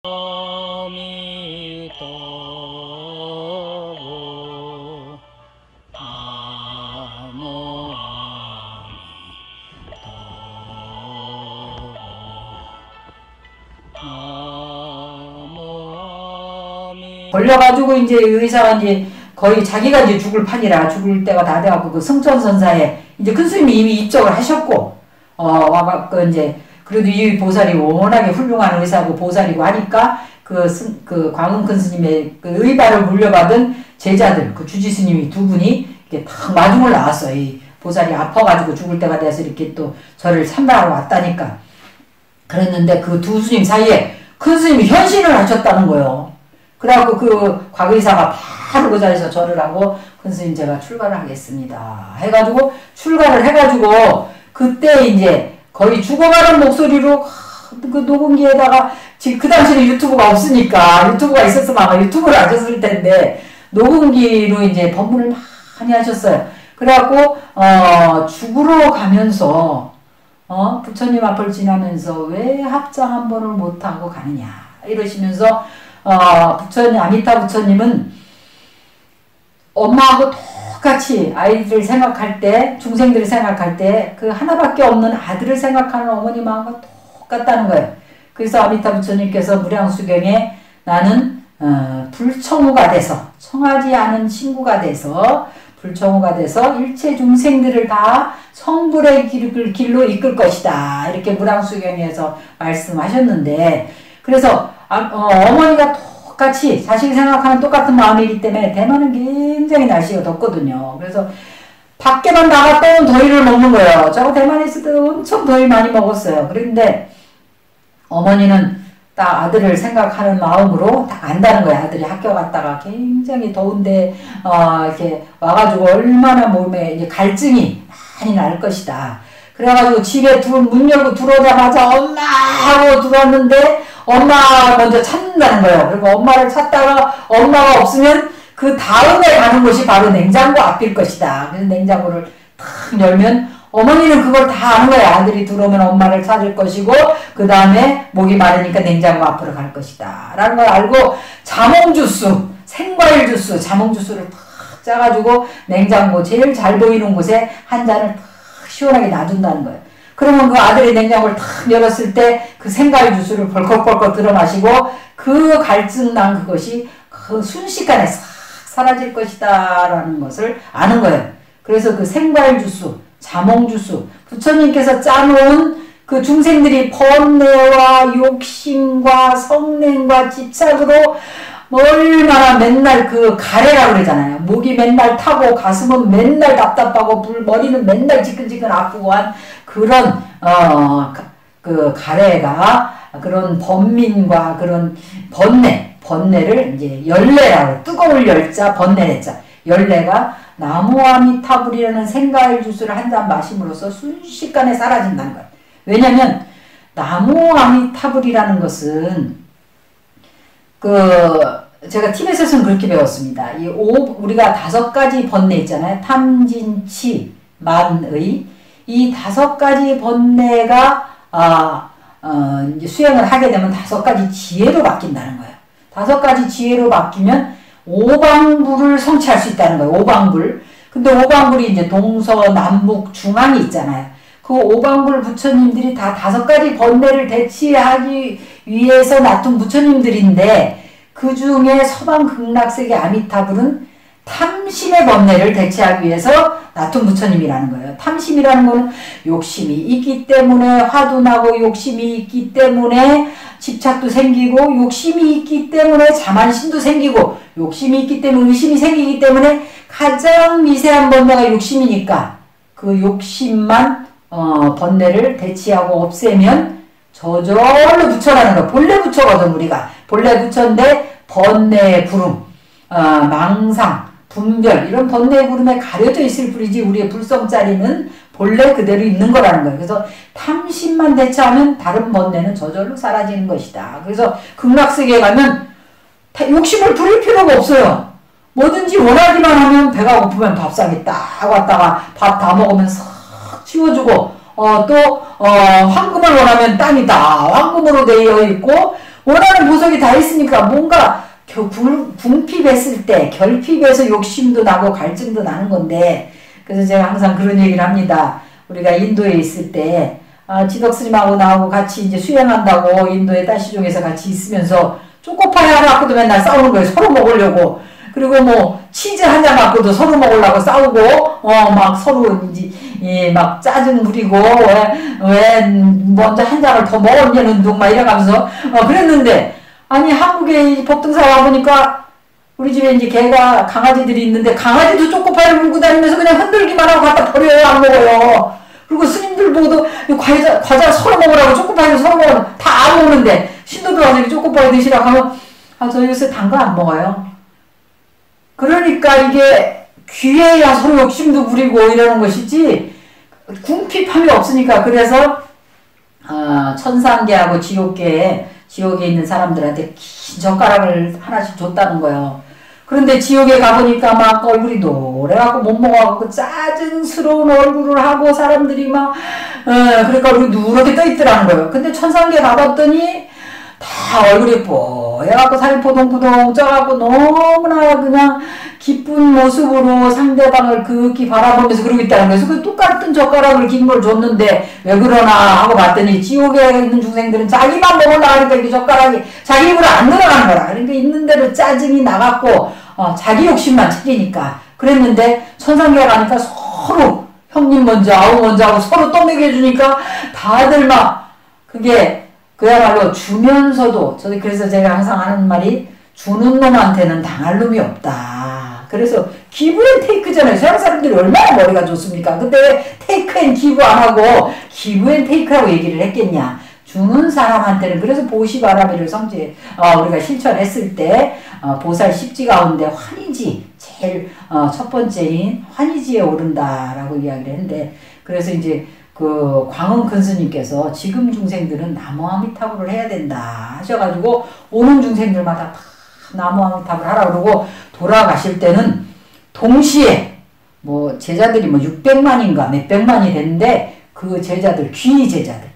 아미타불 나무 걸려가지고 이제 의사가 이제 거의 자기가 이제 죽을 판이라 죽을 때가 다 돼갖고 그 승천선사에 이제 큰 스님이 이미 입적을 하셨고 와갖고 이제 그래도 이 보살이 워낙에 훌륭한 의사고 보살이고 하니까 그 광음 큰 스님의 그 의발을 물려받은 제자들 그 주지 스님이 두 분이 이렇게 딱 마중을 나왔어. 이 보살이 아파가지고 죽을 때가 돼서 이렇게 또 저를 참배하러 왔다니까. 그랬는데 그 두 스님 사이에 큰 스님이 현신을 하셨다는 거예요. 그래갖고 그 곽의사가 바로 그 자리에서 절을 하고 큰 스님 제가 출가를 하겠습니다 해가지고 출가를 해가지고 그때 이제 거의 죽어가는 목소리로 그 녹음기에다가 지금 그 당시에는 유튜브가 없으니까 유튜브가 있었으면 아마 유튜브를 하셨을 텐데 녹음기로 이제 법문을 많이 하셨어요. 그래갖고 죽으러 가면서 부처님 앞을 지나면서 왜 합장 한 번을 못하고 가느냐 이러시면서 부처님 아미타 부처님은 엄마하고 똑같이 아이들을 생각할 때 중생들을 생각할 때 그 하나밖에 없는 아들을 생각하는 어머님하고 똑같다는 거예요. 그래서 아미타 부처님께서 무량수경에 나는 불청우가 돼서 청하지 않은 친구가 돼서 불청우가 돼서 일체 중생들을 다 성불의 길로 이끌 것이다 이렇게 무량수경에서 말씀하셨는데 그래서 어머니가 똑같이 자식이 생각하는 똑같은 마음이기 때문에 대만은 굉장히 날씨가 덥거든요. 그래서 밖에만 나갔다 온 더위를 먹는 거예요. 저거 대만에 있을 때 엄청 더위 많이 먹었어요. 그런데 어머니는 딱 아들을 생각하는 마음으로 딱 안다는 거예요. 아들이 학교 갔다가 굉장히 더운데 이렇게 와가지고 얼마나 몸에 이제 갈증이 많이 날 것이다. 그래가지고 집에 문 열고 들어오자마자 엄마 하고 들어왔는데 엄마 먼저 찾는다는 거예요. 그리고 엄마를 찾다가 엄마가 없으면 그 다음에 가는 곳이 바로 냉장고 앞일 것이다. 그래서 냉장고를 탁 열면 어머니는 그걸 다 아는 거예요. 아들이 들어오면 엄마를 찾을 것이고 그 다음에 목이 마르니까 냉장고 앞으로 갈 것이다 라는 걸 알고 자몽주스, 생과일 주스, 자몽주스를 탁 짜가지고 냉장고 제일 잘 보이는 곳에 한 잔을 탁 시원하게 놔둔다는 거예요. 그러면 그 아들이 냉장고를 탁 열었을 때 그 생과일 주스를 벌컥벌컥 들어 마시고 그 갈증 난 그것이 그 순식간에 싹 사라질 것이다 라는 것을 아는 거예요. 그래서 그 생과일 주스, 자몽 주스, 부처님께서 짜놓은 그 중생들이 번뇌와 욕심과 성냉과 집착으로 얼마나 맨날 그 가래라고 그러잖아요. 목이 맨날 타고 가슴은 맨날 답답하고 머리는 맨날 지끈지끈 아프고 한 그런 그 가래가 그런 번민과 그런 번뇌를 이제 열내라고 뜨거울 열자 번뇌래자 열내가 나무아미타불이라는 생과일 주스를 한 잔 마심으로써 순식간에 사라진다는 거예요. 왜냐면 나무아미타불이라는 것은 제가 티벳에서는 그렇게 배웠습니다. 우리가 5가지 번뇌 있잖아요. 탐진치 만의 이 5가지 번뇌가 이제 수행을 하게 되면 5가지 지혜로 바뀐다는 거예요. 5가지 지혜로 바뀌면 오방불을 성취할 수 있다는 거예요. 오방불. 근데 오방불이 이제 동서남북 중앙이 있잖아요. 그 오방불 부처님들이 다 5가지 번뇌를 대치하기 위해서 놔둔 부처님들인데 그 중에 서방 극락세계 아미타불은 탐심의 번뇌를 대체하기 위해서 놔둔 부처님이라는 거예요. 탐심이라는 거는 욕심이 있기 때문에 화도 나고 욕심이 있기 때문에 집착도 생기고 욕심이 있기 때문에 자만심도 생기고 욕심이 있기 때문에 의심이 생기기 때문에 가장 미세한 번뇌가 욕심이니까 그 욕심만 번뇌를 대치하고 없애면 저절로 부처라는 거. 본래 부처거든 우리가. 본래 부처인데 번뇌의 구름, 망상, 분별 이런 번뇌의 구름에 가려져 있을 뿐이지 우리의 불성자리는 본래 그대로 있는 거라는 거예요. 그래서 탐심만 대처하면 다른 번뇌는 저절로 사라지는 것이다. 그래서 극락세계에 가면 욕심을 부릴 필요가 없어요. 뭐든지 원하기만 하면 배가 고프면 밥상에 딱 왔다가 밥 다 먹으면 싹 치워주고 황금을 원하면 땅이 다 황금으로 되어 있고 원하는 보석이 다 있으니까 뭔가 궁핍했을 때 결핍해서 욕심도 나고 갈증도 나는 건데, 그래서 제가 항상 그런 얘기를 합니다. 우리가 인도에 있을 때 지덕스님하고 나하고 같이 이제 수행한다고 인도의 따시종에서 같이 있으면서 초코파이 하나 갖고도 맨날 싸우는 거예요. 서로 먹으려고. 그리고 뭐 치즈 한 잔 갖고도 서로 먹으려고 싸우고 막 서로 이제 막 짜증 부리고 왜 먼저 한 잔을 더 먹었냐는 둥 막 이래가면서 그랬는데, 아니 한국에 법등사 와보니까 우리 집에 이제 개가 강아지들이 있는데 강아지도 초코파이를 물고 다니면서 그냥 흔들기만 하고 갖다 버려요. 안 먹어요. 그리고 스님들 보고도 과자 서로 먹으라고 초코파이를 서로 먹으라고 다 안 먹는데, 신도들 와서 초코파이 드시라고 하면 저 요새 단 거 안 먹어요. 그러니까 이게 귀해야 서로 욕심도 부리고 이러는 것이지 궁핍함이 없으니까. 그래서 천상계하고 지옥계에 있는 사람들한테 긴 젓가락을 하나씩 줬다는 거예요. 그런데 지옥에 가보니까 막 얼굴이 노래갖고 못 먹어갖고 짜증스러운 얼굴을 하고 사람들이 막 그러니까 얼굴이 누렇게 떠있더라는 거예요. 근데 천상계 가봤더니 다 얼굴이 뽀여갖고 살이 포동포동 쪄갖고 너무나 그냥 기쁜 모습으로 상대방을 극히 바라보면서 그러고 있다는 거예요. 그래서 그 똑같은 젓가락을 긴 걸 줬는데 왜 그러나 하고 봤더니 지옥에 있는 중생들은 자기만 먹으려고 하니까 이 젓가락이 자기 입으로 안 들어가는 거라. 그러니까 있는 대로 짜증이 나갖고 자기 욕심만 챙기니까 그랬는데, 천상계에 가니까 서로 형님 먼저 아우 먼저 하고 서로 또 먹여주니까 다들 막 그게 그야말로 주면서도, 그래서 제가 항상 하는 말이 주는 놈한테는 당할 놈이 없다. 그래서 기브 앤 테이크잖아요. 서양 사람들이 얼마나 머리가 좋습니까? 근데 왜 테이크 앤 기브 안 하고 기브 앤 테이크라고 얘기를 했겠냐. 주는 사람한테는. 그래서 보시바라미를 우리가 실천했을 때 보살 10지 가운데 환희지 제일 첫 번째인 환희지에 오른다라고 이야기를 했는데, 그래서 이제 그 광흥 큰 스님께서 지금 중생들은 나무아미타불을 해야 된다 하셔가지고 오는 중생들마다 다 나무아미타불 하라 그러고, 돌아가실 때는 동시에 뭐 제자들이 뭐 600만인가 몇백만이 됐는데 그 제자들 귀 제자들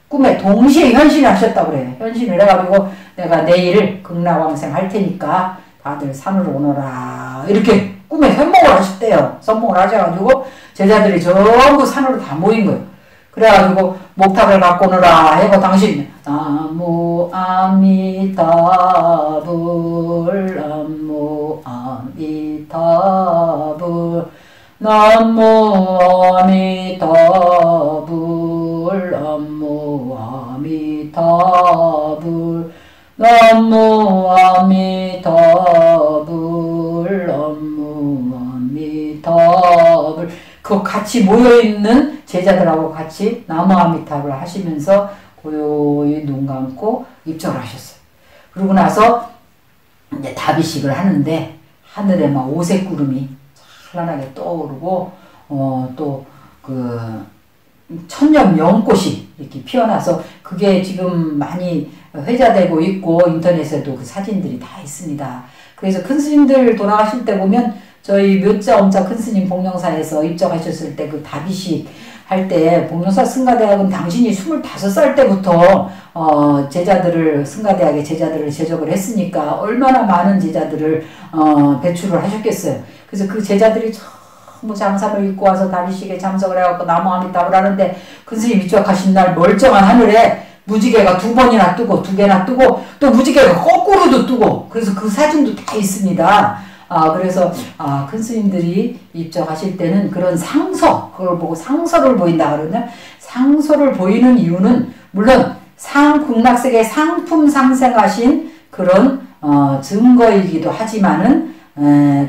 꿈에 동시에 현신을 하셨다고 그래요. 현신을 해가지고 내가 내일 극락왕생 할 테니까 다들 산으로 오너라 이렇게 꿈에 현몽을 하셨대요. 선몽을 하셔가지고 제자들이 전부 산으로 다 모인 거예요. 그래가지고 목탑을 갖고 오너라 해고 당신 나무 아미타불 나무 아미타불 나무 아미타불 나무 아미타불 나무 아미타불 나무 아미타불 그 같이 모여있는 제자들하고 같이 나무 아미타불 하시면서 고요히 눈 감고 입적을 하셨어요. 그러고 나서 이제 다비식을 하는데 하늘에 막 오색 구름이 찬란하게 떠오르고 또 그 천년 연꽃이 이렇게 피어나서 그게 지금 많이 회자되고 있고 인터넷에도 그 사진들이 다 있습니다. 그래서 큰 스님들 돌아가실 때 보면 저희 묘자 엄자 큰 스님 복령사에서 입적하셨을 때 그 다비식 할 때 복령사 승가대학은 당신이 25살 때부터 제자들을 승가대학의 제자들을 제적을 했으니까 얼마나 많은 제자들을 배출을 하셨겠어요. 그래서 그 제자들이 전부 장삼을 입고 와서 다비식에 참석을 해갖고 나무 아미타불 하는데 큰 스님 입적하신 날 멀쩡한 하늘에 무지개가 2번이나 뜨고 2개나 뜨고 또 무지개가 거꾸로도 뜨고 그래서 그 사진도 다 있습니다. 그래서 큰 스님들이 입적하실 때는 그런 상서, 그걸 보고 상서를 보인다 그러면 상서를 보이는 이유는 물론 국락세계 상품 상생하신 그런 증거이기도 하지만은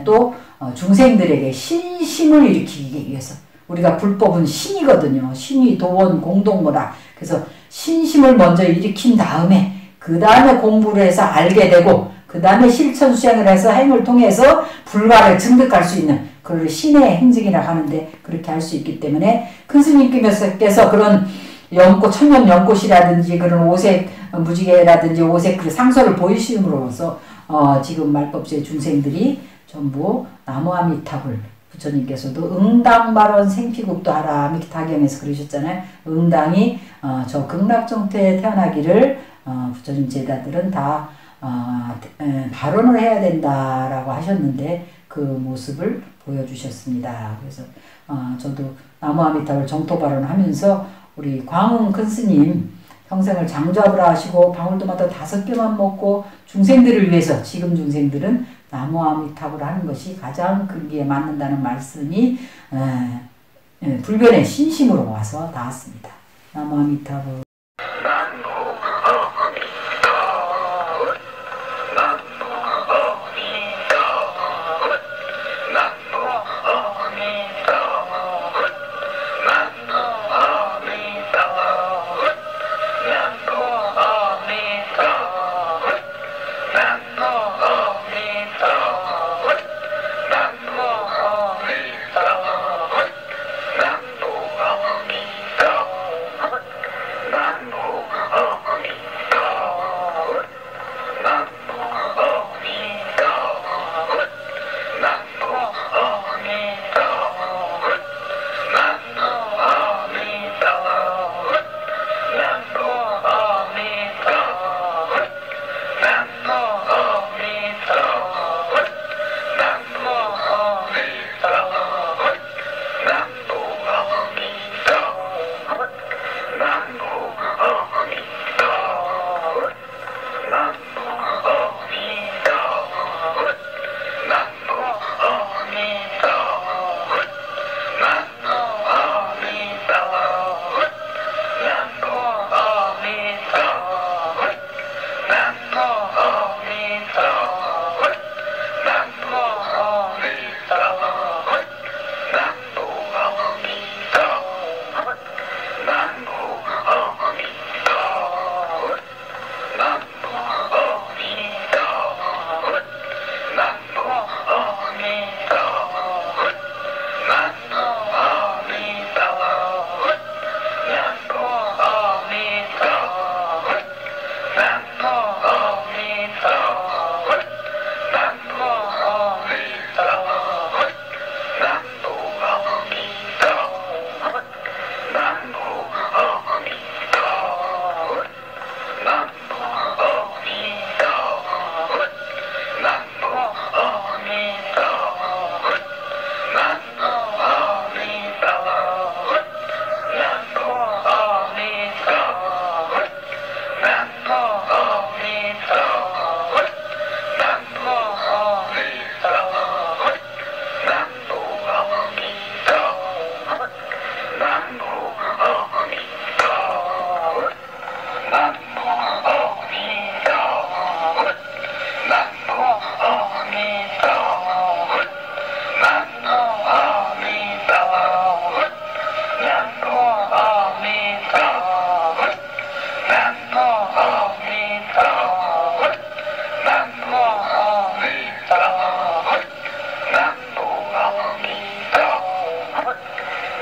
또 중생들에게 신심을 일으키기 위해서 우리가 불법은 신이거든요. 신이 도원 공동모라. 그래서 신심을 먼저 일으킨 다음에 그 다음에 공부를 해서 알게 되고 그 다음에 실천 수행을 해서 행을 통해서 불가를 증득할 수 있는 그걸 신의 행직이라 하는데 그렇게 할 수 있기 때문에 큰 스님께서 그런 연꽃, 천년 연꽃이라든지 그런 오색 무지개라든지 오색 그 상서를 보이심으로써 지금 말법제 중생들이 전부 나무아미타불 부처님께서도 응당발원 생피국도 하라 미타경에서 그러셨잖아요. 응당이 저 극락정토에 태어나기를 부처님 제자들은 다 발언을 해야 된다라고 하셨는데 그 모습을 보여주셨습니다. 그래서 저도 나무아미타불 정토 발언하면서 우리 광흥 큰 스님 평생을 장좌불 하시고 방울토마토 5개만 먹고 중생들을 위해서 지금 중생들은 나무아미타불 하는 것이 가장 근기에 맞는다는 말씀이 불변의 신심으로 와서 닿았습니다. 나무아미타불.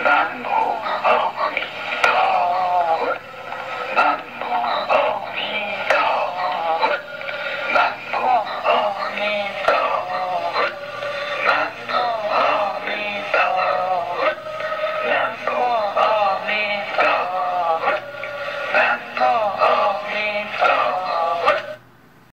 Nam